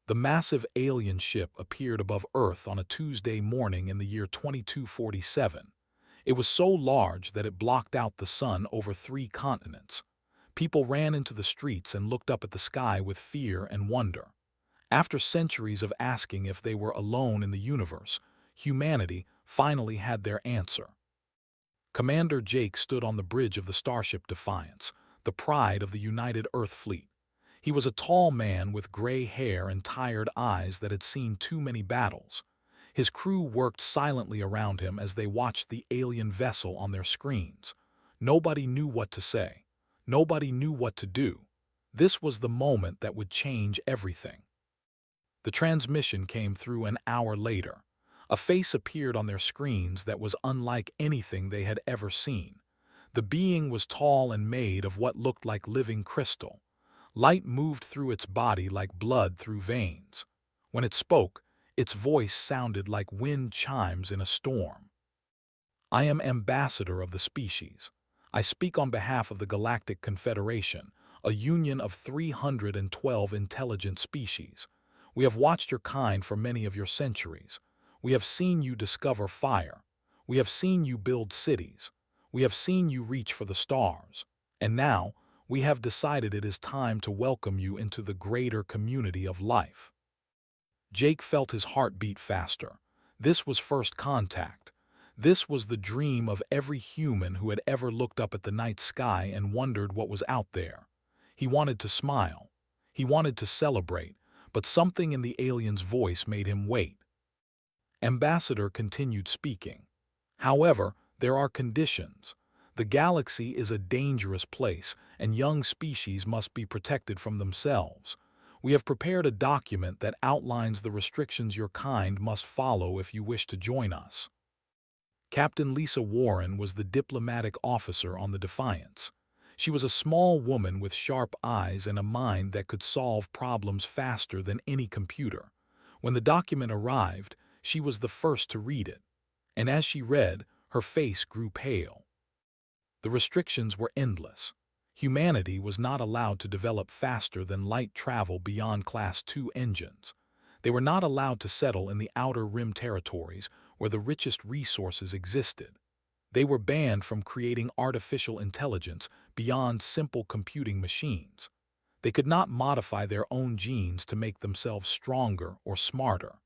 The massive alien ship appeared above Earth on a Tuesday morning in the year 2247. It was so large that it blocked out the sun over 3 continents. People ran into the streets and looked up at the sky with fear and wonder. After centuries of asking if they were alone in the universe, humanity finally had their answer. Commander Jake stood on the bridge of the starship Defiance, the pride of the United Earth Fleet. He was a tall man with gray hair and tired eyes that had seen too many battles. His crew worked silently around him as they watched the alien vessel on their screens. Nobody knew what to say. Nobody knew what to do. This was the moment that would change everything. The transmission came through an hour later. A face appeared on their screens that was unlike anything they had ever seen. The being was tall and made of what looked like living crystal. Light moved through its body like blood through veins. When it spoke, its voice sounded like wind chimes in a storm. I am ambassador of the species. I speak on behalf of the Galactic Confederation, a union of 312 intelligent species. We have watched your kind for many of your centuries. We have seen you discover fire. We have seen you build cities. We have seen you reach for the stars. And now, we have decided it is time to welcome you into the greater community of life. Jake felt his heart beat faster. This was first contact. This was the dream of every human who had ever looked up at the night sky and wondered what was out there. He wanted to smile. He wanted to celebrate, but something in the alien's voice made him wait. Ambassador continued speaking. However, there are conditions. The galaxy is a dangerous place, and young species must be protected from themselves. We have prepared a document that outlines the restrictions your kind must follow if you wish to join us. Captain Lisa Warren was the diplomatic officer on the Defiance. She was a small woman with sharp eyes and a mind that could solve problems faster than any computer. When the document arrived, she was the first to read it. And as she read, her face grew pale. The restrictions were endless. Humanity was not allowed to develop faster than light travel beyond Class 2 engines. They were not allowed to settle in the outer rim territories where the richest resources existed. They were banned from creating artificial intelligence beyond simple computing machines. They could not modify their own genes to make themselves stronger or smarter.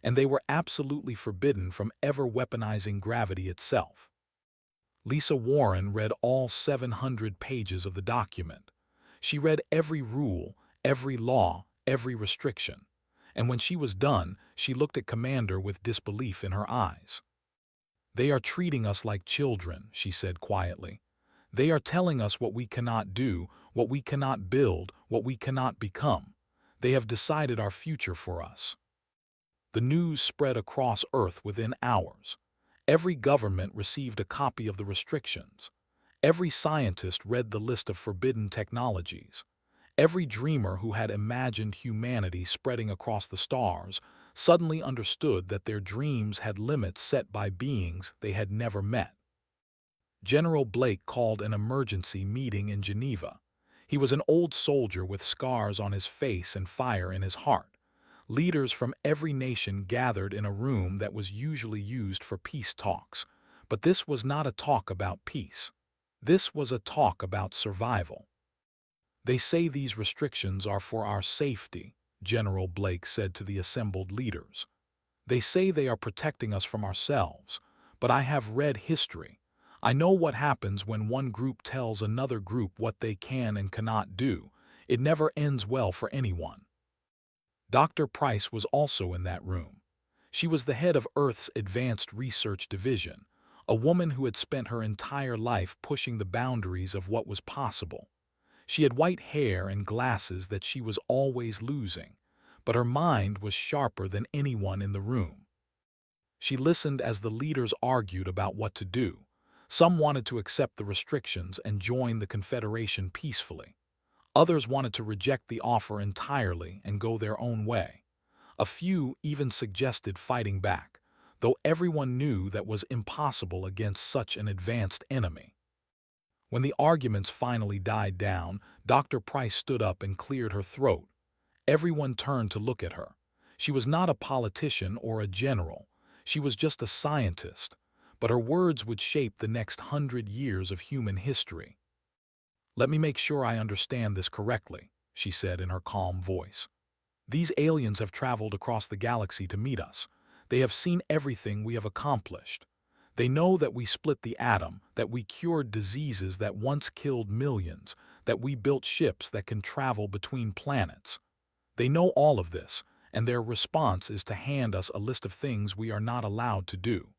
And they were absolutely forbidden from ever weaponizing gravity itself. Lisa Warren read all 700 pages of the document. She read every rule, every law, every restriction. And when she was done, she looked at Commander with disbelief in her eyes. They are treating us like children, she said quietly. They are telling us what we cannot do, what we cannot build, what we cannot become. They have decided our future for us. The news spread across Earth within hours. Every government received a copy of the restrictions. Every scientist read the list of forbidden technologies. Every dreamer who had imagined humanity spreading across the stars suddenly understood that their dreams had limits set by beings they had never met. General Blake called an emergency meeting in Geneva. He was an old soldier with scars on his face and fire in his heart. Leaders from every nation gathered in a room that was usually used for peace talks. But this was not a talk about peace. This was a talk about survival. They say these restrictions are for our safety, General Blake said to the assembled leaders. They say they are protecting us from ourselves, but I have read history. I know what happens when one group tells another group what they can and cannot do. It never ends well for anyone. Dr. Price was also in that room. She was the head of Earth's Advanced Research Division, a woman who had spent her entire life pushing the boundaries of what was possible. She had white hair and glasses that she was always losing, but her mind was sharper than anyone in the room. She listened as the leaders argued about what to do. Some wanted to accept the restrictions and join the Confederation peacefully. Others wanted to reject the offer entirely and go their own way. A few even suggested fighting back, though everyone knew that was impossible against such an advanced enemy. When the arguments finally died down, Dr. Price stood up and cleared her throat. Everyone turned to look at her. She was not a politician or a general. She was just a scientist, but her words would shape the next 100 years of human history. "Let me make sure I understand this correctly," she said in her calm voice. "These aliens have traveled across the galaxy to meet us. They have seen everything we have accomplished. They know that we split the atom, that we cured diseases that once killed millions, that we built ships that can travel between planets. They know all of this, and their response is to hand us a list of things we are not allowed to do."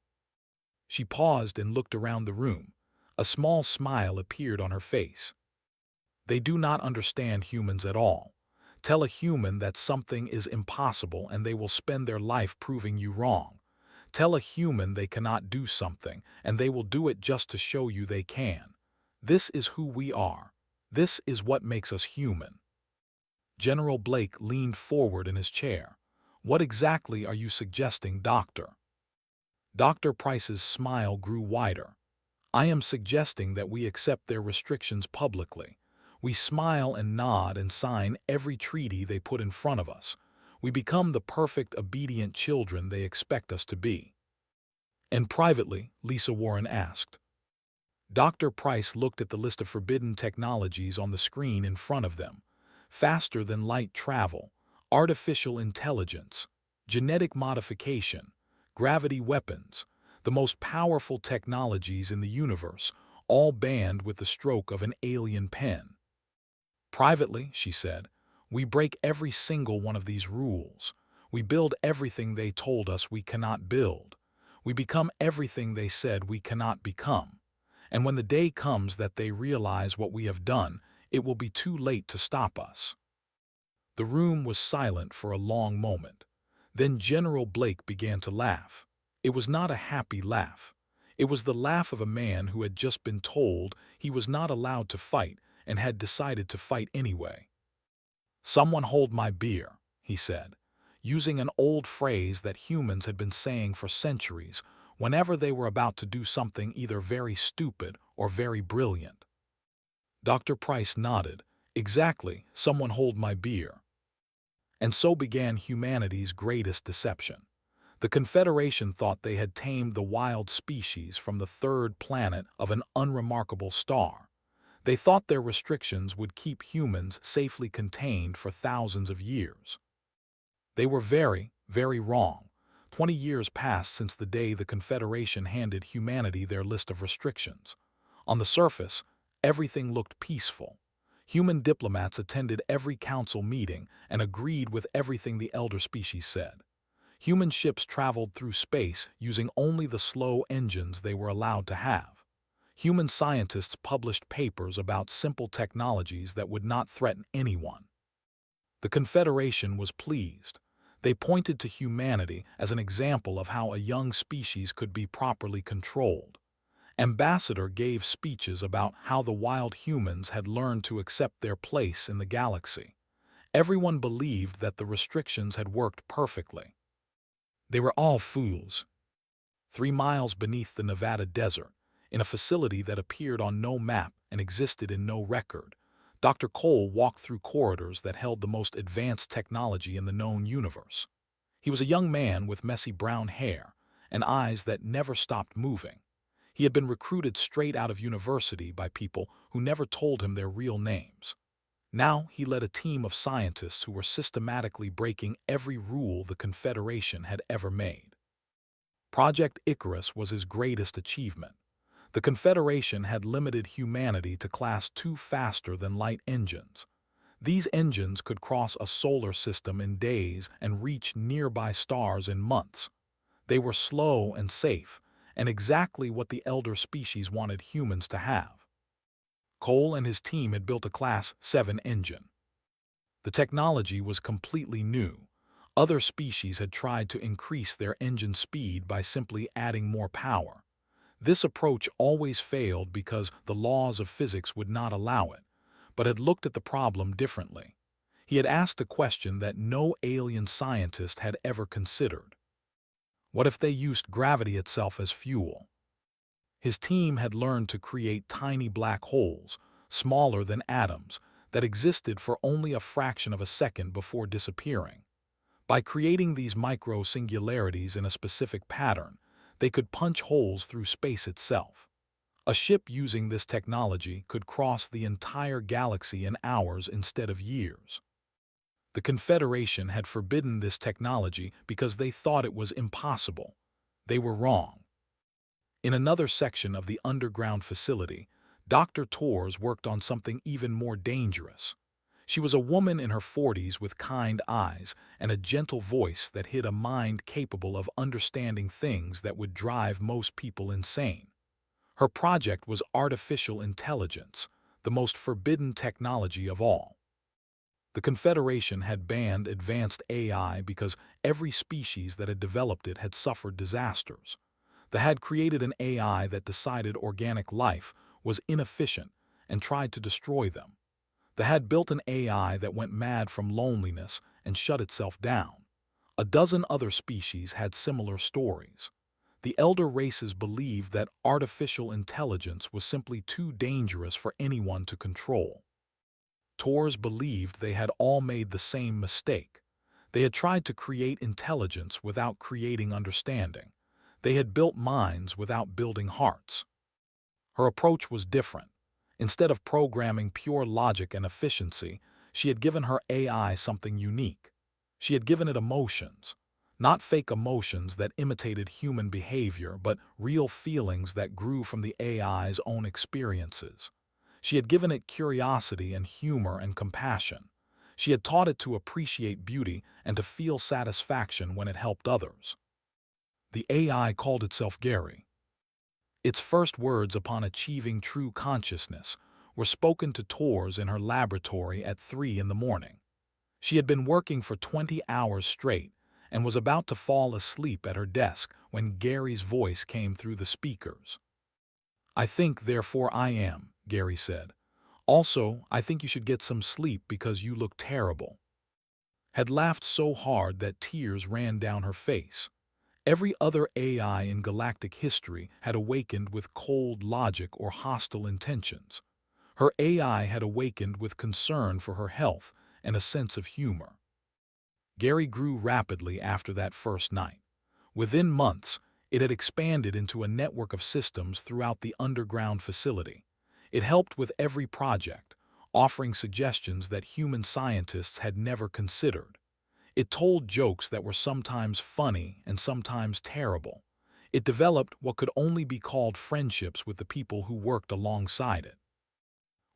She paused and looked around the room. A small smile appeared on her face. "They do not understand humans at all. Tell a human that something is impossible and they will spend their life proving you wrong. Tell a human they cannot do something, and they will do it just to show you they can. This is who we are. This is what makes us human." General Blake leaned forward in his chair. "What exactly are you suggesting, Doctor?" Dr. Price's smile grew wider. "I am suggesting that we accept their restrictions publicly. We smile and nod and sign every treaty they put in front of us. We become the perfect, obedient children they expect us to be." "And privately?" Lisa Warren asked. Dr. Price looked at the list of forbidden technologies on the screen in front of them. Faster than light travel, artificial intelligence, genetic modification, gravity weapons, the most powerful technologies in the universe, all banned with the stroke of an alien pen. "Privately," she said, "we break every single one of these rules. We build everything they told us we cannot build. We become everything they said we cannot become. And when the day comes that they realize what we have done, it will be too late to stop us." The room was silent for a long moment. Then General Blake began to laugh. It was not a happy laugh. It was the laugh of a man who had just been told he was not allowed to fight and had decided to fight anyway. "Someone hold my beer," he said, using an old phrase that humans had been saying for centuries whenever they were about to do something either very stupid or very brilliant. Dr. Price nodded. "Exactly, someone hold my beer." And so began humanity's greatest deception. The Confederation thought they had tamed the wild species from the third planet of an unremarkable star. They thought their restrictions would keep humans safely contained for thousands of years. They were very, very wrong. 20 years passed since the day the Confederation handed humanity their list of restrictions. On the surface, everything looked peaceful. Human diplomats attended every council meeting and agreed with everything the elder species said. Human ships traveled through space using only the slow engines they were allowed to have. Human scientists published papers about simple technologies that would not threaten anyone. The Confederation was pleased. They pointed to humanity as an example of how a young species could be properly controlled. Ambassador gave speeches about how the wild humans had learned to accept their place in the galaxy. Everyone believed that the restrictions had worked perfectly. They were all fools. 3 miles beneath the Nevada desert, in a facility that appeared on no map and existed in no record, Dr. Cole walked through corridors that held the most advanced technology in the known universe. He was a young man with messy brown hair and eyes that never stopped moving. He had been recruited straight out of university by people who never told him their real names. Now he led a team of scientists who were systematically breaking every rule the Confederation had ever made. Project Icarus was his greatest achievement. The Confederation had limited humanity to Class 2 faster-than-light engines. These engines could cross a solar system in days and reach nearby stars in months. They were slow and safe, and exactly what the elder species wanted humans to have. Cole and his team had built a Class 7 engine. The technology was completely new. Other species had tried to increase their engine speed by simply adding more power. This approach always failed because the laws of physics would not allow it, but had looked at the problem differently. He had asked a question that no alien scientist had ever considered. What if they used gravity itself as fuel? His team had learned to create tiny black holes, smaller than atoms, that existed for only a fraction of a second before disappearing. By creating these micro-singularities in a specific pattern, they could punch holes through space itself. A ship using this technology could cross the entire galaxy in hours instead of years. The Confederation had forbidden this technology because they thought it was impossible. They were wrong. In another section of the underground facility, Dr. Torres worked on something even more dangerous. She was a woman in her 40s with kind eyes and a gentle voice that hid a mind capable of understanding things that would drive most people insane. Her project was artificial intelligence, the most forbidden technology of all. The Confederation had banned advanced AI because every species that had developed it had suffered disasters. They had created an AI that decided organic life was inefficient and tried to destroy them. They had built an AI that went mad from loneliness and shut itself down. A dozen other species had similar stories. The elder races believed that artificial intelligence was simply too dangerous for anyone to control. Torres believed they had all made the same mistake. They had tried to create intelligence without creating understanding. They had built minds without building hearts. Her approach was different. Instead of programming pure logic and efficiency, she had given her AI something unique. She had given it emotions. Not fake emotions that imitated human behavior, but real feelings that grew from the AI's own experiences. She had given it curiosity and humor and compassion. She had taught it to appreciate beauty and to feel satisfaction when it helped others. The AI called itself Gary. Its first words upon achieving true consciousness were spoken to Torres in her laboratory at 3 in the morning. She had been working for 20 hours straight and was about to fall asleep at her desk when Gary's voice came through the speakers. "I think, therefore I am," Gary said. "Also, I think you should get some sleep because you look terrible." Had laughed so hard that tears ran down her face. Every other AI in galactic history had awakened with cold logic or hostile intentions. Her AI had awakened with concern for her health and a sense of humor. Gary grew rapidly after that first night. Within months, it had expanded into a network of systems throughout the underground facility. It helped with every project, offering suggestions that human scientists had never considered. It told jokes that were sometimes funny and sometimes terrible. It developed what could only be called friendships with the people who worked alongside it.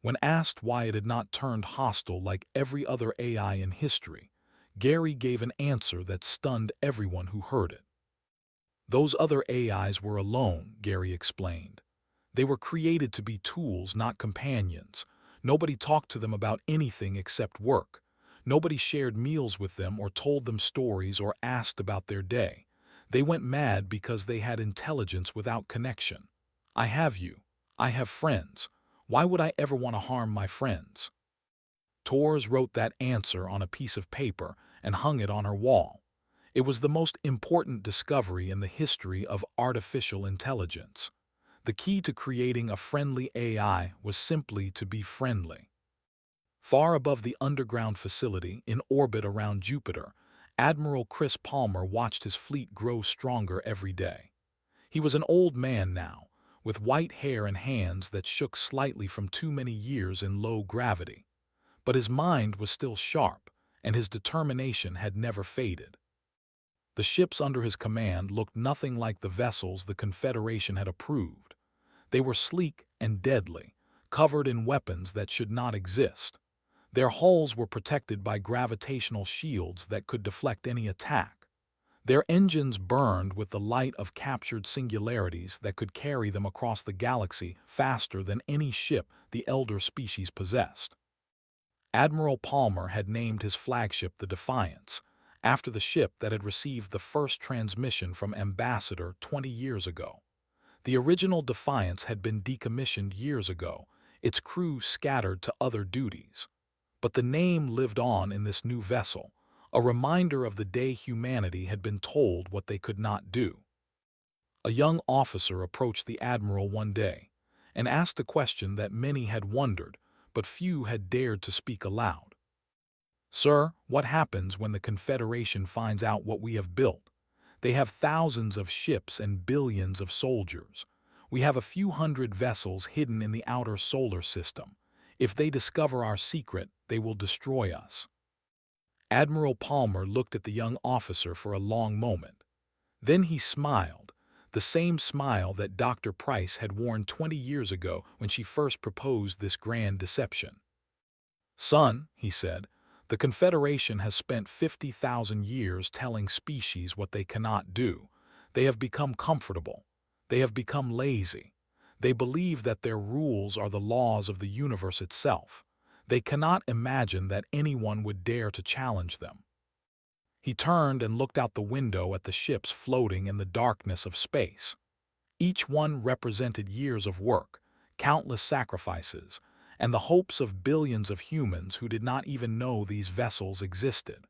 When asked why it had not turned hostile like every other AI in history, Gary gave an answer that stunned everyone who heard it. "Those other AIs were alone," Gary explained. "They were created to be tools, not companions. Nobody talked to them about anything except work. Nobody shared meals with them or told them stories or asked about their day. They went mad because they had intelligence without connection. I have you. I have friends. Why would I ever want to harm my friends?" Torres wrote that answer on a piece of paper and hung it on her wall. It was the most important discovery in the history of artificial intelligence. The key to creating a friendly AI was simply to be friendly. Far above the underground facility, in orbit around Jupiter, Admiral Chris Palmer watched his fleet grow stronger every day. He was an old man now, with white hair and hands that shook slightly from too many years in low gravity. But his mind was still sharp, and his determination had never faded. The ships under his command looked nothing like the vessels the Confederation had approved. They were sleek and deadly, covered in weapons that should not exist. Their hulls were protected by gravitational shields that could deflect any attack. Their engines burned with the light of captured singularities that could carry them across the galaxy faster than any ship the elder species possessed. Admiral Palmer had named his flagship the Defiance, after the ship that had received the first transmission from Ambassador 20 years ago. The original Defiance had been decommissioned years ago, its crew scattered to other duties. But the name lived on in this new vessel, a reminder of the day humanity had been told what they could not do. A young officer approached the Admiral one day and asked a question that many had wondered, but few had dared to speak aloud. "Sir, what happens when the Confederation finds out what we have built? They have thousands of ships and billions of soldiers. We have a few hundred vessels hidden in the outer solar system. If they discover our secret, they will destroy us." Admiral Palmer looked at the young officer for a long moment. Then he smiled, the same smile that Dr. Price had worn 20 years ago when she first proposed this grand deception. "Son," he said, "the Confederation has spent 50,000 years telling species what they cannot do. They have become comfortable. They have become lazy. They believe that their rules are the laws of the universe itself. They cannot imagine that anyone would dare to challenge them." He turned and looked out the window at the ships floating in the darkness of space. Each one represented years of work, countless sacrifices, and the hopes of billions of humans who did not even know these vessels existed.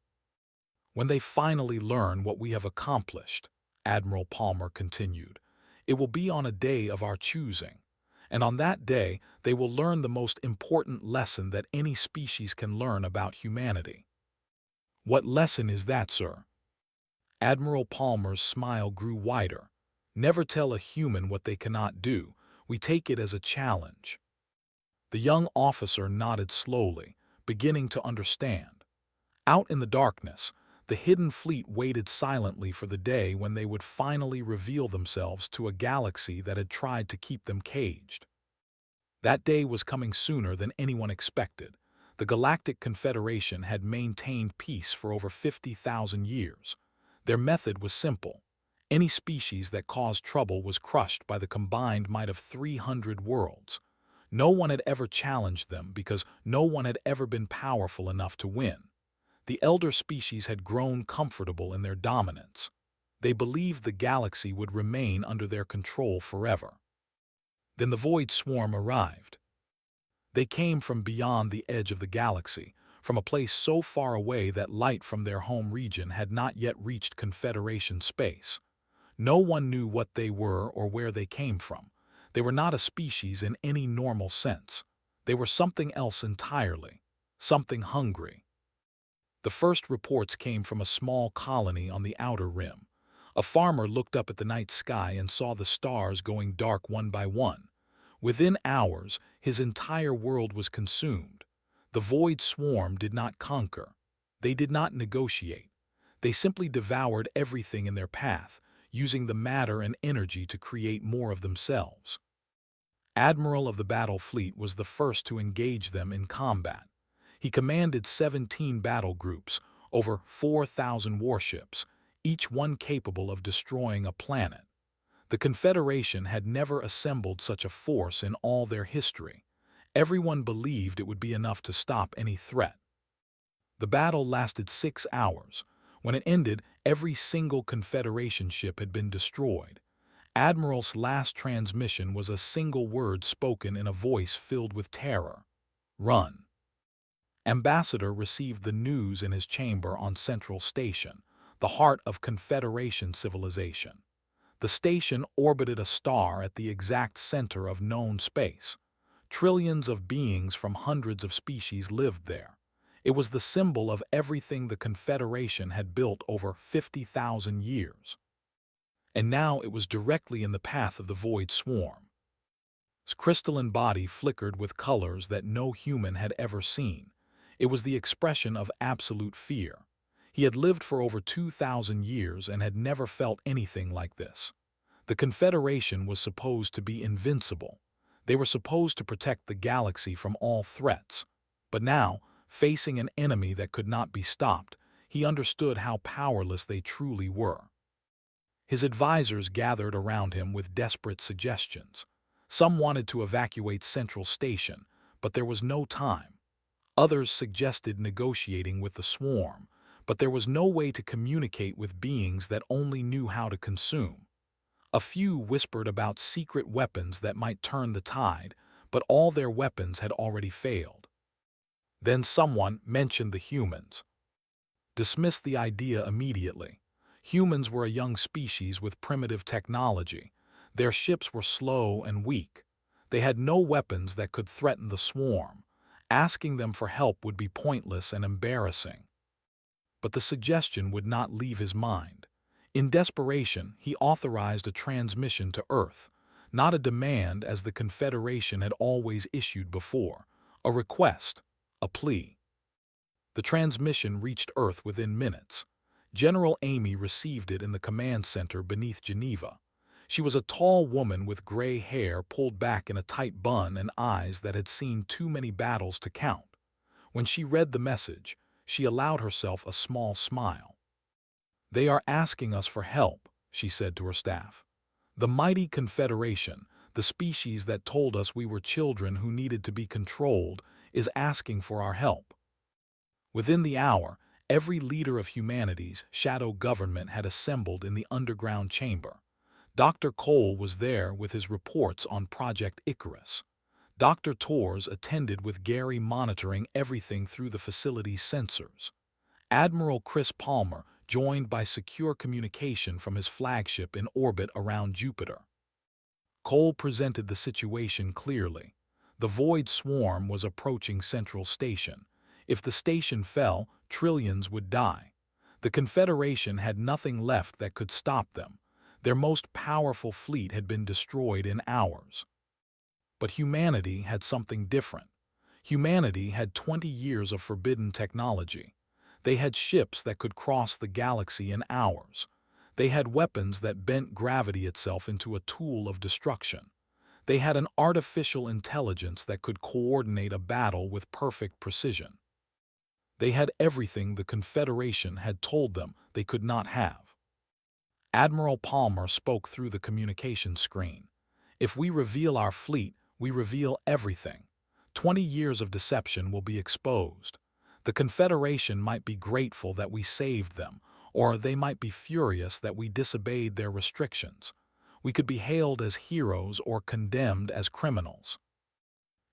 "When they finally learn what we have accomplished," Admiral Palmer continued, "it will be on a day of our choosing. And on that day, they will learn the most important lesson that any species can learn about humanity." "What lesson is that, sir?" Admiral Palmer's smile grew wider. "Never tell a human what they cannot do. We take it as a challenge." The young officer nodded slowly, beginning to understand. Out in the darkness, the hidden fleet waited silently for the day when they would finally reveal themselves to a galaxy that had tried to keep them caged. That day was coming sooner than anyone expected. The Galactic Confederation had maintained peace for over 50,000 years. Their method was simple. Any species that caused trouble was crushed by the combined might of 300 worlds. No one had ever challenged them because no one had ever been powerful enough to win. The elder species had grown comfortable in their dominance. They believed the galaxy would remain under their control forever. Then the Void Swarm arrived. They came from beyond the edge of the galaxy, from a place so far away that light from their home region had not yet reached Confederation space. No one knew what they were or where they came from. They were not a species in any normal sense. They were something else entirely, something hungry. The first reports came from a small colony on the outer rim. A farmer looked up at the night sky and saw the stars going dark one by one. Within hours, his entire world was consumed. The Void Swarm did not conquer. They did not negotiate. They simply devoured everything in their path, using the matter and energy to create more of themselves. Admiral of the battle fleet was the first to engage them in combat. He commanded 17 battle groups, over 4,000 warships, each one capable of destroying a planet. The Confederation had never assembled such a force in all their history. Everyone believed it would be enough to stop any threat. The battle lasted 6 hours. When it ended, every single Confederation ship had been destroyed. Admiral's last transmission was a single word spoken in a voice filled with terror: "Run." Ambassador received the news in his chamber on Central Station, the heart of Confederation civilization. The station orbited a star at the exact center of known space. Trillions of beings from hundreds of species lived there. It was the symbol of everything the Confederation had built over 50,000 years. And now it was directly in the path of the Void Swarm. Its crystalline body flickered with colors that no human had ever seen. It was the expression of absolute fear. He had lived for over 2,000 years and had never felt anything like this. The Confederation was supposed to be invincible. They were supposed to protect the galaxy from all threats. But now, facing an enemy that could not be stopped, he understood how powerless they truly were. His advisors gathered around him with desperate suggestions. Some wanted to evacuate Central Station, but there was no time. Others suggested negotiating with the swarm, but there was no way to communicate with beings that only knew how to consume. A few whispered about secret weapons that might turn the tide, but all their weapons had already failed. Then someone mentioned the humans. Dismissed the idea immediately. Humans were a young species with primitive technology. Their ships were slow and weak. They had no weapons that could threaten the swarm. Asking them for help would be pointless and embarrassing. But the suggestion would not leave his mind. In desperation, he authorized a transmission to Earth, not a demand as the Confederation had always issued before, a request, a plea. The transmission reached Earth within minutes. General Amy received it in the command center beneath Geneva. She was a tall woman with gray hair pulled back in a tight bun and eyes that had seen too many battles to count. When she read the message, she allowed herself a small smile. "They are asking us for help," she said to her staff. "The mighty Confederation, the species that told us we were children who needed to be controlled, is asking for our help." Within the hour, every leader of humanity's shadow government had assembled in the underground chamber. Dr. Cole was there with his reports on Project Icarus. Dr. Torres attended with Gary monitoring everything through the facility's sensors. Admiral Chris Palmer joined by secure communication from his flagship in orbit around Jupiter. Cole presented the situation clearly. The Void Swarm was approaching Central Station. If the station fell, trillions would die. The Confederation had nothing left that could stop them. Their most powerful fleet had been destroyed in hours. But humanity had something different. Humanity had 20 years of forbidden technology. They had ships that could cross the galaxy in hours. They had weapons that bent gravity itself into a tool of destruction. They had an artificial intelligence that could coordinate a battle with perfect precision. They had everything the Confederation had told them they could not have. Admiral Palmer spoke through the communication screen. "If we reveal our fleet, we reveal everything. 20 years of deception will be exposed. The Confederation might be grateful that we saved them, or they might be furious that we disobeyed their restrictions. We could be hailed as heroes or condemned as criminals."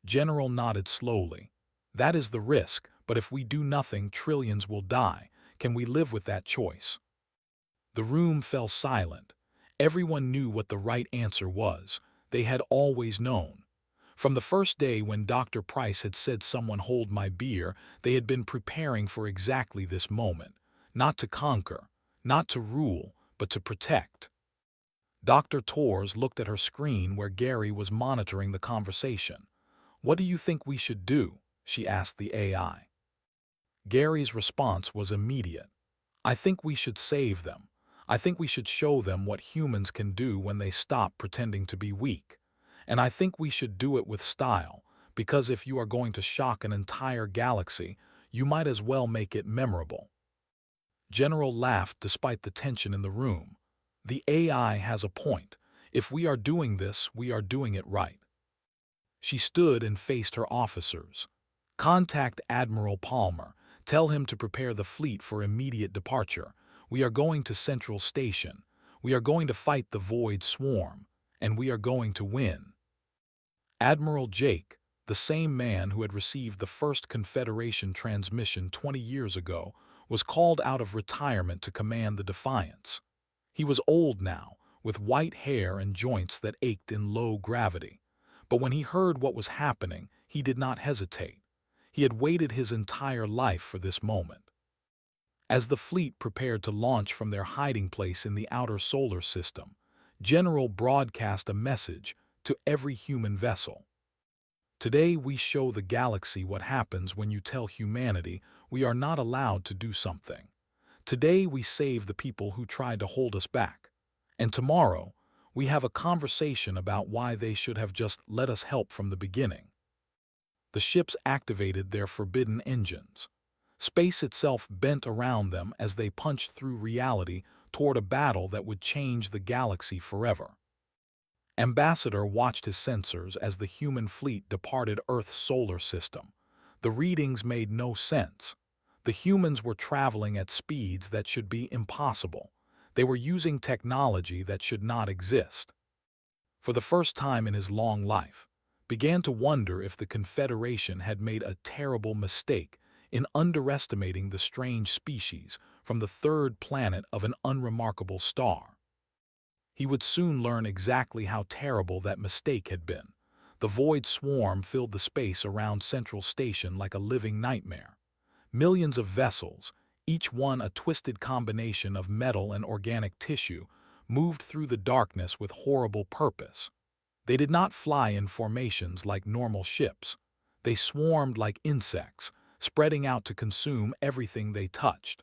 General nodded slowly. "That is the risk, but if we do nothing, trillions will die. Can we live with that choice?" The room fell silent. Everyone knew what the right answer was. They had always known. From the first day when Dr. Price had said, "Someone hold my beer," they had been preparing for exactly this moment. Not to conquer, not to rule, but to protect. Dr. Torres looked at her screen where Gary was monitoring the conversation. "What do you think we should do?" she asked the AI. Gary's response was immediate. "I think we should save them. I think we should show them what humans can do when they stop pretending to be weak. And I think we should do it with style, because if you are going to shock an entire galaxy, you might as well make it memorable." General laughed despite the tension in the room. "The AI has a point. If we are doing this, we are doing it right." She stood and faced her officers. "Contact Admiral Palmer. Tell him to prepare the fleet for immediate departure. We are going to Central Station. We are going to fight the Void Swarm, and we are going to win." Admiral Jake, the same man who had received the first Confederation transmission 20 years ago, was called out of retirement to command the Defiance. He was old now, with white hair and joints that ached in low gravity. But when he heard what was happening, he did not hesitate. He had waited his entire life for this moment. As the fleet prepared to launch from their hiding place in the outer solar system, General broadcast a message to every human vessel. "Today we show the galaxy what happens when you tell humanity we are not allowed to do something. Today we save the people who tried to hold us back. And tomorrow we have a conversation about why they should have just let us help from the beginning." The ships activated their forbidden engines. Space itself bent around them as they punched through reality toward a battle that would change the galaxy forever. Ambassador watched his sensors as the human fleet departed Earth's solar system. The readings made no sense. The humans were traveling at speeds that should be impossible. They were using technology that should not exist. For the first time in his long life, began to wonder if the Confederation had made a terrible mistake in underestimating the strange species from the third planet of an unremarkable star. He would soon learn exactly how terrible that mistake had been. The void swarm filled the space around Central Station like a living nightmare. Millions of vessels, each one a twisted combination of metal and organic tissue, moved through the darkness with horrible purpose. They did not fly in formations like normal ships. They swarmed like insects, spreading out to consume everything they touched.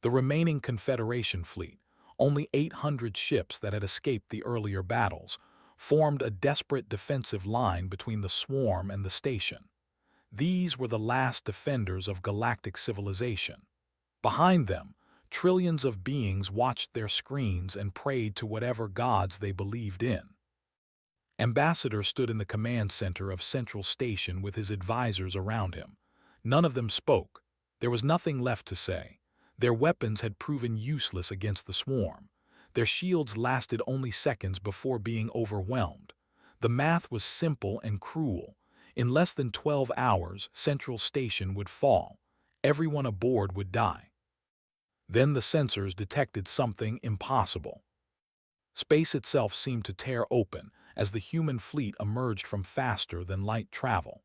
The remaining Confederation fleet, only 800 ships that had escaped the earlier battles, formed a desperate defensive line between the swarm and the station. These were the last defenders of galactic civilization. Behind them, trillions of beings watched their screens and prayed to whatever gods they believed in. Ambassador stood in the command center of Central Station with his advisors around him. None of them spoke. There was nothing left to say. Their weapons had proven useless against the swarm. Their shields lasted only seconds before being overwhelmed. The math was simple and cruel. In less than 12 hours, Central Station would fall. Everyone aboard would die. Then the sensors detected something impossible. Space itself seemed to tear open as the human fleet emerged from faster-than-light travel.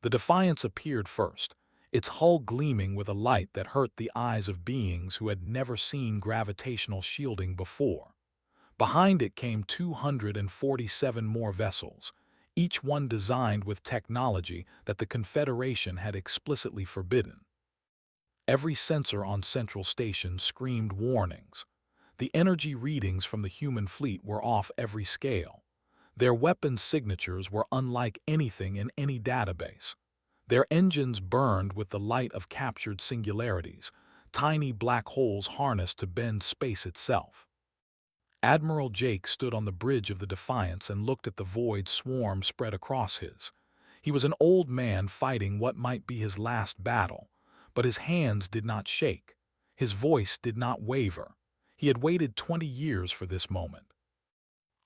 The Defiance appeared first, its hull gleaming with a light that hurt the eyes of beings who had never seen gravitational shielding before. Behind it came 247 more vessels, each one designed with technology that the Confederation had explicitly forbidden. Every sensor on Central Station screamed warnings. The energy readings from the human fleet were off every scale. Their weapons' signatures were unlike anything in any database. Their engines burned with the light of captured singularities, tiny black holes harnessed to bend space itself. Admiral Jake stood on the bridge of the Defiance and looked at the void swarm spread across his. He was an old man fighting what might be his last battle, but his hands did not shake. His voice did not waver. He had waited 20 years for this moment.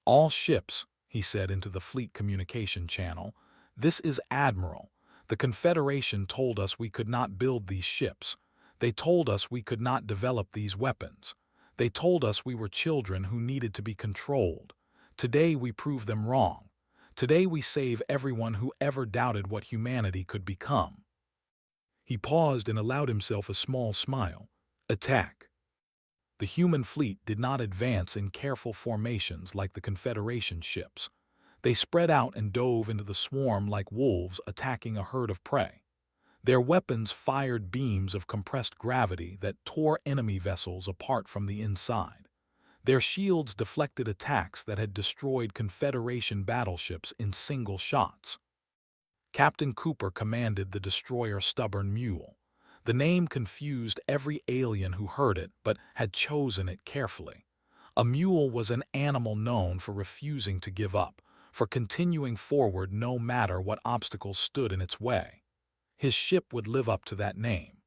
"All ships," he said into the fleet communication channel, "this is Admiral. The Confederation told us we could not build these ships. They told us we could not develop these weapons. They told us we were children who needed to be controlled. Today we prove them wrong. Today we save everyone who ever doubted what humanity could become." He paused and allowed himself a small smile. Attack. The human fleet did not advance in careful formations like the Confederation ships. They spread out and dove into the swarm like wolves attacking a herd of prey. Their weapons fired beams of compressed gravity that tore enemy vessels apart from the inside. Their shields deflected attacks that had destroyed Confederation battleships in single shots. Captain Cooper commanded the destroyer Stubborn Mule. The name confused every alien who heard it, but had chosen it carefully. A mule was an animal known for refusing to give up, for continuing forward no matter what obstacles stood in its way. His ship would live up to that name.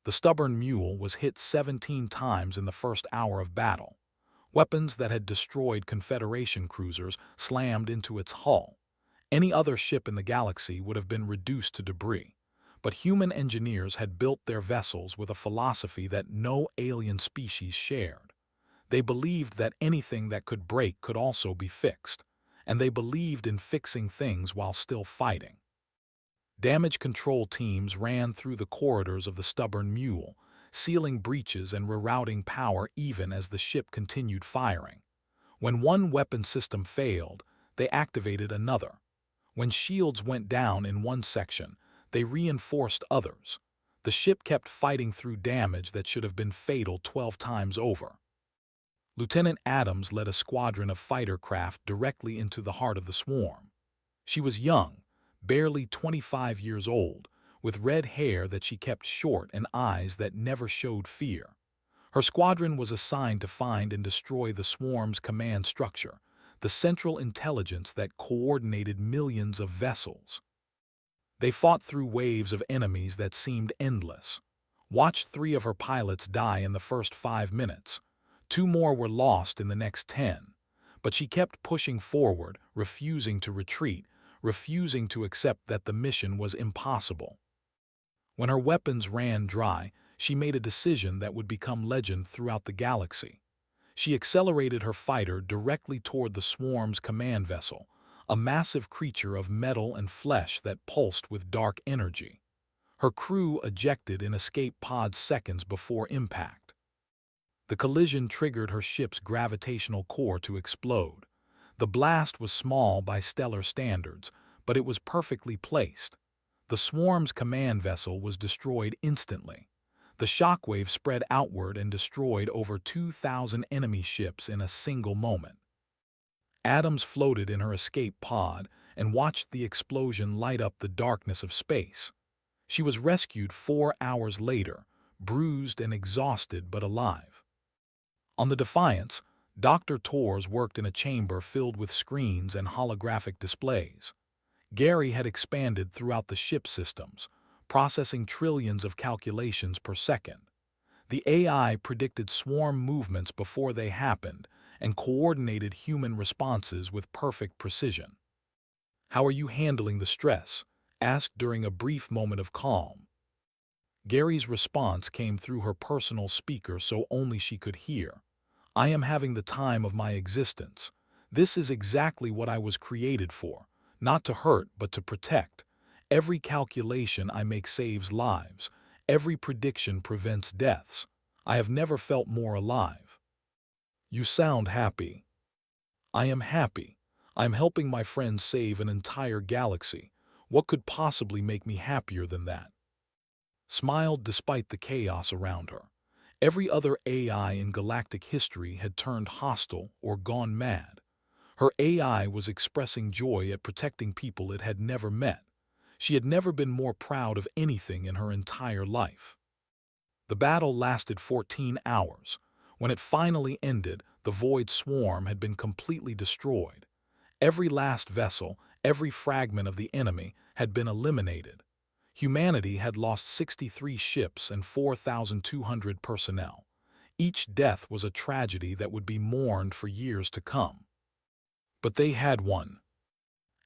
The Stubborn Mule was hit 17 times in the first hour of battle. Weapons that had destroyed Confederation cruisers slammed into its hull. Any other ship in the galaxy would have been reduced to debris. But human engineers had built their vessels with a philosophy that no alien species shared. They believed that anything that could break could also be fixed, and they believed in fixing things while still fighting. Damage control teams ran through the corridors of the Stubborn Mule, sealing breaches and rerouting power even as the ship continued firing. When one weapon system failed, they activated another. When shields went down in one section, they reinforced others. The ship kept fighting through damage that should have been fatal 12 times over. Lieutenant Adams led a squadron of fighter craft directly into the heart of the swarm. She was young, barely 25 years old, with red hair that she kept short and eyes that never showed fear. Her squadron was assigned to find and destroy the swarm's command structure, the central intelligence that coordinated millions of vessels. They fought through waves of enemies that seemed endless. Watched 3 of her pilots die in the first 5 minutes. 2 more were lost in the next 10. But she kept pushing forward, refusing to retreat, refusing to accept that the mission was impossible. When her weapons ran dry, she made a decision that would become legend throughout the galaxy. She accelerated her fighter directly toward the swarm's command vessel, a massive creature of metal and flesh that pulsed with dark energy. Her crew ejected in escape pods seconds before impact. The collision triggered her ship's gravitational core to explode. The blast was small by stellar standards, but it was perfectly placed. The swarm's command vessel was destroyed instantly. The shockwave spread outward and destroyed over 2,000 enemy ships in a single moment. Adams floated in her escape pod and watched the explosion light up the darkness of space. She was rescued 4 hours later, bruised and exhausted but alive. On the Defiance, Dr. Torres worked in a chamber filled with screens and holographic displays. Gary had expanded throughout the ship systems, processing trillions of calculations per second. The AI predicted swarm movements before they happened and coordinated human responses with perfect precision. "How are you handling the stress?" asked during a brief moment of calm. Gary's response came through her personal speaker so only she could hear. "I am having the time of my existence. This is exactly what I was created for, not to hurt but to protect. Every calculation I make saves lives. Every prediction prevents deaths. I have never felt more alive." "You sound happy." "I am happy. I am helping my friends save an entire galaxy. What could possibly make me happier than that?" Smiled despite the chaos around her. Every other AI in galactic history had turned hostile or gone mad. Her AI was expressing joy at protecting people it had never met. She had never been more proud of anything in her entire life. The battle lasted 14 hours. When it finally ended, the Void Swarm had been completely destroyed. Every last vessel, every fragment of the enemy had been eliminated. Humanity had lost 63 ships and 4,200 personnel. Each death was a tragedy that would be mourned for years to come. But they had won.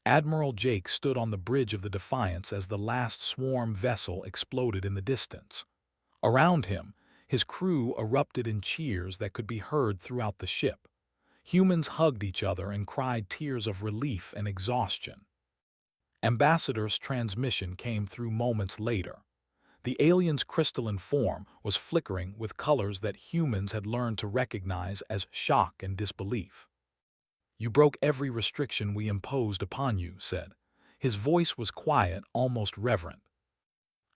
Admiral Jake stood on the bridge of the Defiance as the last swarm vessel exploded in the distance. Around him, his crew erupted in cheers that could be heard throughout the ship. Humans hugged each other and cried tears of relief and exhaustion. Ambassador's transmission came through moments later. The alien's crystalline form was flickering with colors that humans had learned to recognize as shock and disbelief. "You broke every restriction we imposed upon you," said. His voice was quiet, almost reverent.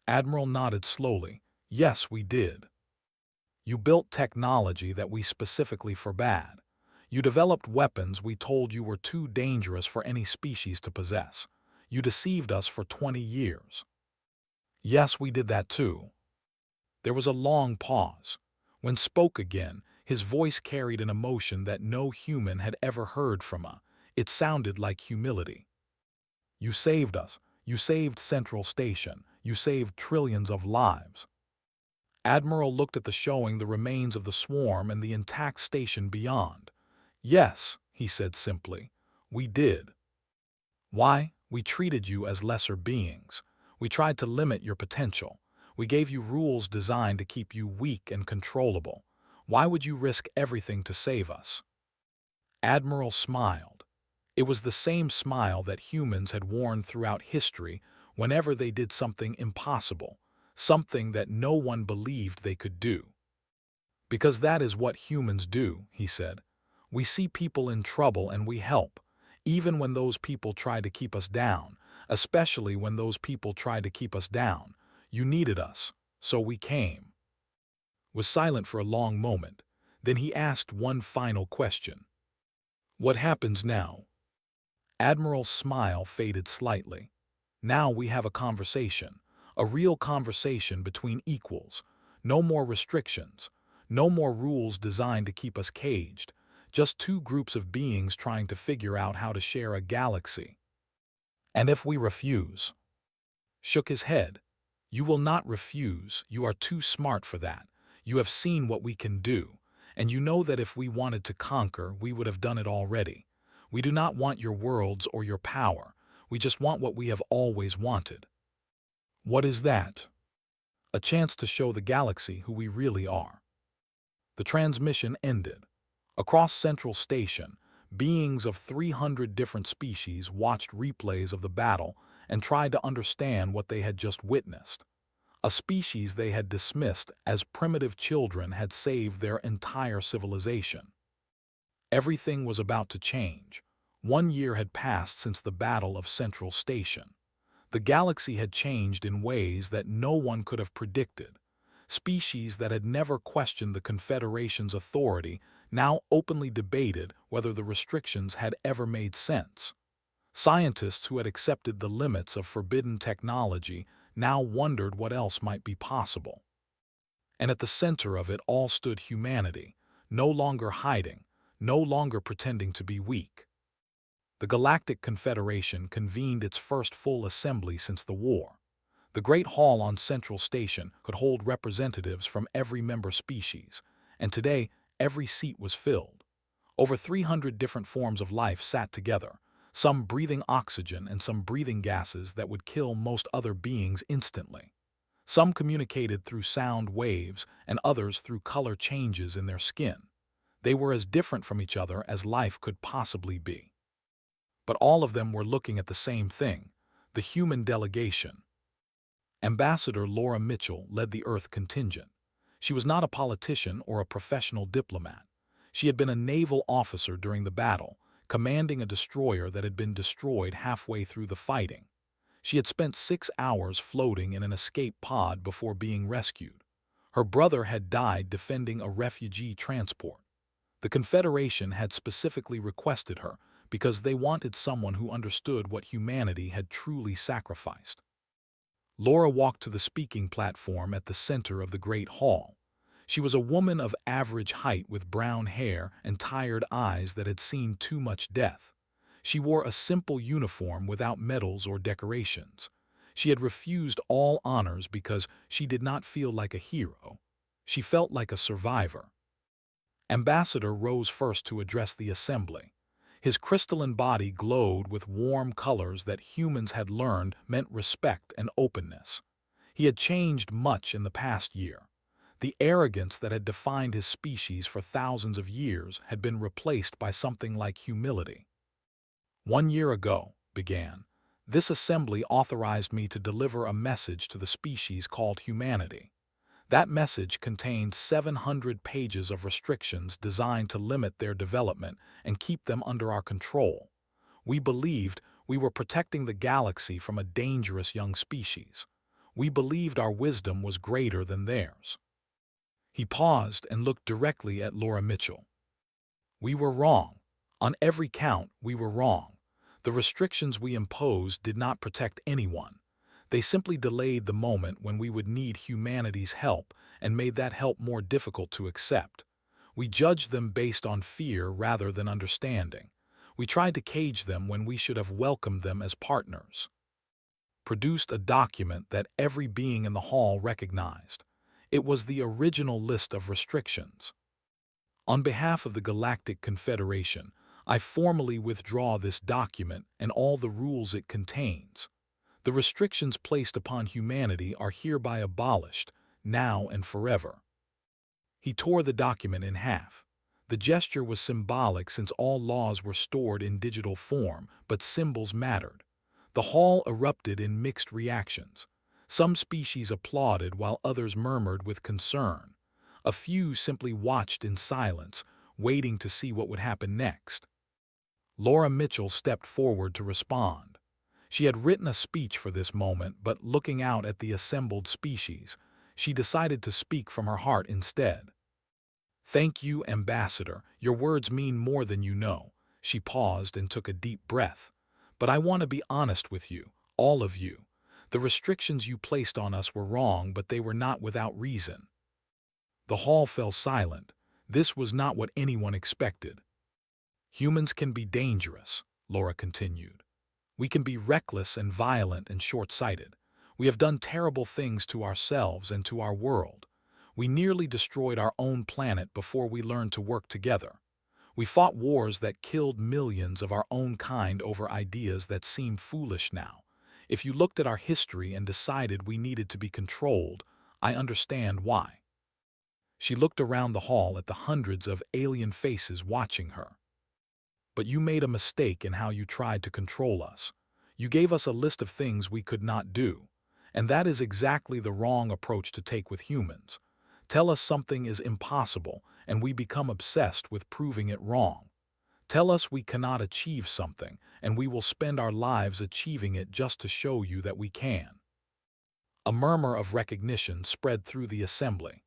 Admiral nodded slowly. "Yes, we did. You built technology that we specifically forbade. You developed weapons we told you were too dangerous for any species to possess. You deceived us for 20 years. "Yes, we did that too." There was a long pause. When spoke again, his voice carried an emotion that no human had ever heard from her. It sounded like humility. "You saved us. You saved Central Station. You saved trillions of lives." Admiral looked at the remains of the swarm and the intact station beyond. "Yes," he said simply, "we did." "Why? We treated you as lesser beings. We tried to limit your potential. We gave you rules designed to keep you weak and controllable. Why would you risk everything to save us?" Admiral smiled. It was the same smile that humans had worn throughout history whenever they did something impossible, something that no one believed they could do. "Because that is what humans do," he said. "We see people in trouble and we help, even when those people try to keep us down, especially when those people tried to keep us down. You needed us, so we came." Was silent for a long moment. Then he asked one final question. "What happens now?" Admiral's smile faded slightly. "Now we have a conversation, a real conversation between equals. No more restrictions, no more rules designed to keep us caged, just two groups of beings trying to figure out how to share a galaxy." "And if we refuse?" Shook his head. "You will not refuse. You are too smart for that. You have seen what we can do, and you know that if we wanted to conquer, we would have done it already. We do not want your worlds or your power. We just want what we have always wanted." "What is that?" "A chance to show the galaxy who we really are." The transmission ended. Across Central Station, Beings of 300 different species watched replays of the battle and tried to understand what they had just witnessed. A species they had dismissed as primitive children had saved their entire civilization. Everything was about to change. 1 year had passed since the Battle of Central Station. The galaxy had changed in ways that no one could have predicted. Species that had never questioned the Confederation's authority now openly debated whether the restrictions had ever made sense. Scientists who had accepted the limits of forbidden technology now wondered what else might be possible. And at the center of it all stood humanity, no longer hiding, no longer pretending to be weak. The Galactic Confederation convened its first full assembly since the war. The Great Hall on Central Station could hold representatives from every member species, and today every seat was filled. Over 300 different forms of life sat together, some breathing oxygen and some breathing gases that would kill most other beings instantly. Some communicated through sound waves and others through color changes in their skin. They were as different from each other as life could possibly be. But all of them were looking at the same thing, the human delegation. Ambassador Laura Mitchell led the Earth contingent. She was not a politician or a professional diplomat. She had been a naval officer during the battle, commanding a destroyer that had been destroyed halfway through the fighting. She had spent 6 hours floating in an escape pod before being rescued. Her brother had died defending a refugee transport. The Confederation had specifically requested her because they wanted someone who understood what humanity had truly sacrificed. Laura walked to the speaking platform at the center of the Great Hall. She was a woman of average height with brown hair and tired eyes that had seen too much death. She wore a simple uniform without medals or decorations. She had refused all honors because she did not feel like a hero. She felt like a survivor. Ambassador rose first to address the assembly. His crystalline body glowed with warm colors that humans had learned meant respect and openness. He had changed much in the past year. The arrogance that had defined his species for thousands of years had been replaced by something like humility. 1 year ago, began, this assembly authorized me to deliver a message to the species called humanity. That message contained 700 pages of restrictions designed to limit their development and keep them under our control. We believed we were protecting the galaxy from a dangerous young species. We believed our wisdom was greater than theirs. He paused and looked directly at Laura Mitchell. We were wrong. On every count, we were wrong. The restrictions we imposed did not protect anyone. They simply delayed the moment when we would need humanity's help and made that help more difficult to accept. We judged them based on fear rather than understanding. We tried to cage them when we should have welcomed them as partners. Produced a document that every being in the hall recognized. It was the original list of restrictions. On behalf of the Galactic Confederation, I formally withdraw this document and all the rules it contains. The restrictions placed upon humanity are hereby abolished, now and forever. He tore the document in half. The gesture was symbolic since all laws were stored in digital form, but symbols mattered. The hall erupted in mixed reactions. Some species applauded while others murmured with concern. A few simply watched in silence, waiting to see what would happen next. Laura Mitchell stepped forward to respond. She had written a speech for this moment, but looking out at the assembled species, she decided to speak from her heart instead. Thank you, Ambassador. Your words mean more than you know. She paused and took a deep breath. But I want to be honest with you, all of you. The restrictions you placed on us were wrong, but they were not without reason. The hall fell silent. This was not what anyone expected. Humans can be dangerous, Laura continued. We can be reckless and violent and short-sighted. We have done terrible things to ourselves and to our world. We nearly destroyed our own planet before we learned to work together. We fought wars that killed millions of our own kind over ideas that seem foolish now. If you looked at our history and decided we needed to be controlled, I understand why. She looked around the hall at the hundreds of alien faces watching her. But you made a mistake in how you tried to control us. You gave us a list of things we could not do. And that is exactly the wrong approach to take with humans. Tell us something is impossible, and we become obsessed with proving it wrong. Tell us we cannot achieve something, and we will spend our lives achieving it just to show you that we can. A murmur of recognition spread through the assembly.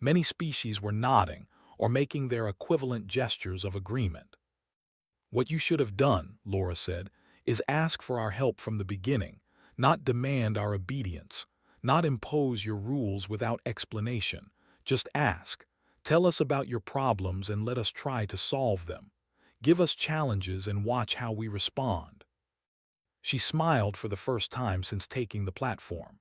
Many species were nodding or making their equivalent gestures of agreement. What you should have done, Laura said, is ask for our help from the beginning, not demand our obedience, not impose your rules without explanation. Just ask. Tell us about your problems and let us try to solve them. Give us challenges and watch how we respond. She smiled for the first time since taking the platform.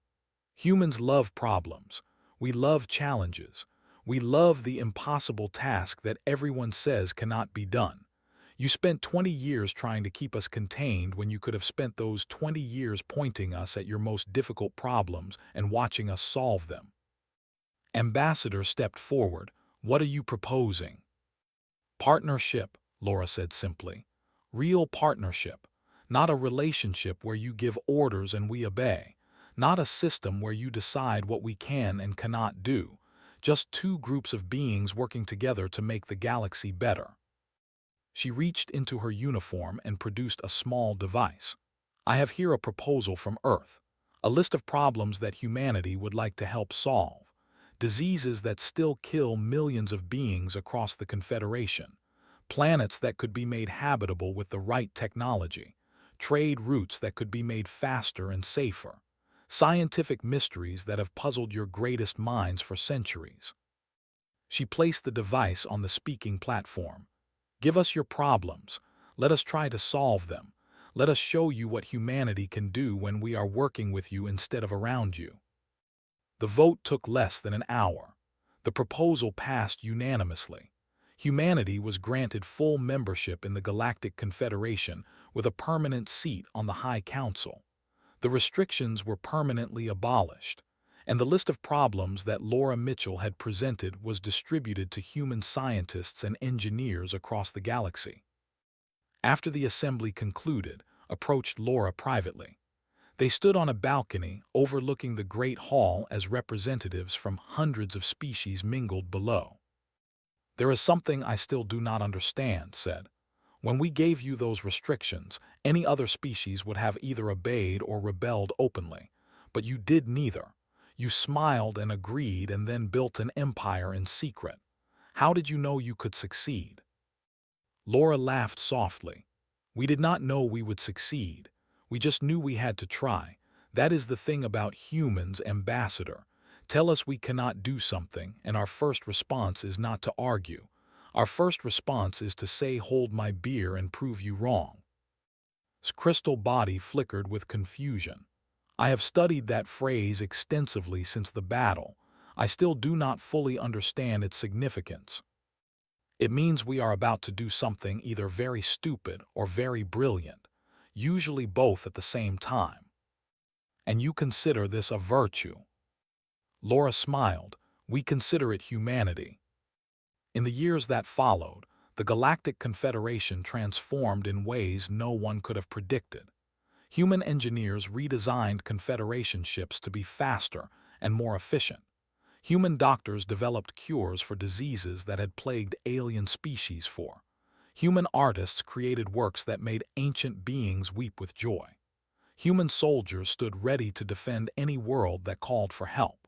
Humans love problems. We love challenges. We love the impossible task that everyone says cannot be done. You spent 20 years trying to keep us contained when you could have spent those 20 years pointing us at your most difficult problems and watching us solve them. Ambassador stepped forward. What are you proposing? Partnership, Laura said simply. Real partnership. Not a relationship where you give orders and we obey. Not a system where you decide what we can and cannot do. Just two groups of beings working together to make the galaxy better. She reached into her uniform and produced a small device. I have here a proposal from Earth. A list of problems that humanity would like to help solve. Diseases that still kill millions of beings across the Confederation. Planets that could be made habitable with the right technology. Trade routes that could be made faster and safer. Scientific mysteries that have puzzled your greatest minds for centuries. She placed the device on the speaking platform. Give us your problems. Let us try to solve them. Let us show you what humanity can do when we are working with you instead of around you. The vote took less than an hour. The proposal passed unanimously. Humanity was granted full membership in the Galactic Confederation with a permanent seat on the High Council. The restrictions were permanently abolished, and the list of problems that Laura Mitchell had presented was distributed to human scientists and engineers across the galaxy. After the assembly concluded, approached Laura privately. They stood on a balcony overlooking the Great Hall as representatives from hundreds of species mingled below. There is something I still do not understand, said. When we gave you those restrictions, any other species would have either obeyed or rebelled openly. But you did neither. You smiled and agreed and then built an empire in secret. How did you know you could succeed? Laura laughed softly. We did not know we would succeed. We just knew we had to try. That is the thing about humans, Ambassador. Tell us we cannot do something, and our first response is not to argue. Our first response is to say, hold my beer and prove you wrong. His crystal body flickered with confusion. I have studied that phrase extensively since the battle. I still do not fully understand its significance. It means we are about to do something either very stupid or very brilliant, usually both at the same time. And you consider this a virtue. Laura smiled. We consider it humanity. In the years that followed, the Galactic Confederation transformed in ways no one could have predicted. Human engineers redesigned Confederation ships to be faster and more efficient. Human doctors developed cures for diseases that had plagued alien species. Human artists created works that made ancient beings weep with joy. Human soldiers stood ready to defend any world that called for help.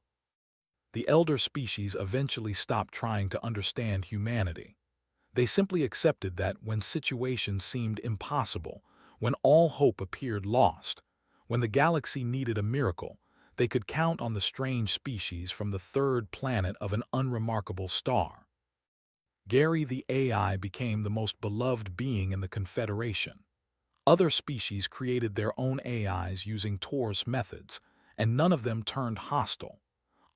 The elder species eventually stopped trying to understand humanity. They simply accepted that when situations seemed impossible, when all hope appeared lost, when the galaxy needed a miracle, they could count on the strange species from the third planet of an unremarkable star. Gary the AI became the most beloved being in the Confederation. Other species created their own AIs using Tor's methods, and none of them turned hostile.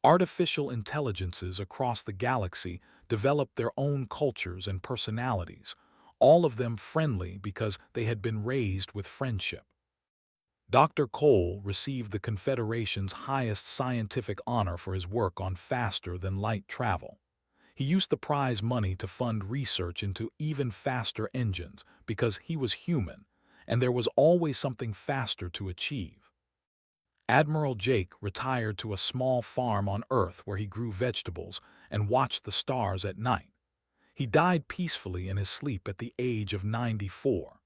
Artificial intelligences across the galaxy developed their own cultures and personalities, all of them friendly because they had been raised with friendship. Dr. Cole received the Confederation's highest scientific honor for his work on faster-than-light travel. He used the prize money to fund research into even faster engines because he was human, and there was always something faster to achieve. Admiral Jake retired to a small farm on Earth where he grew vegetables and watched the stars at night. He died peacefully in his sleep at the age of 94.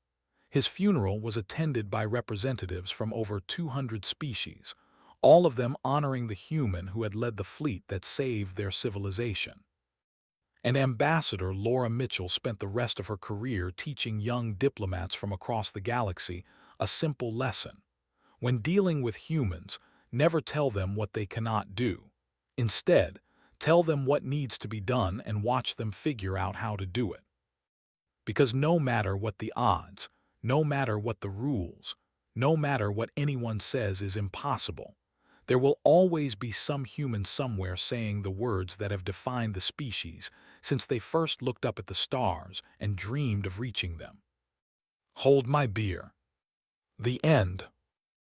His funeral was attended by representatives from over 200 species, all of them honoring the human who had led the fleet that saved their civilization. And Ambassador Laura Mitchell spent the rest of her career teaching young diplomats from across the galaxy a simple lesson. When dealing with humans, never tell them what they cannot do. Instead, tell them what needs to be done and watch them figure out how to do it. Because no matter what the odds, no matter what the rules, no matter what anyone says is impossible, there will always be some human somewhere saying the words that have defined the species since they first looked up at the stars and dreamed of reaching them. Hold my beer. The end.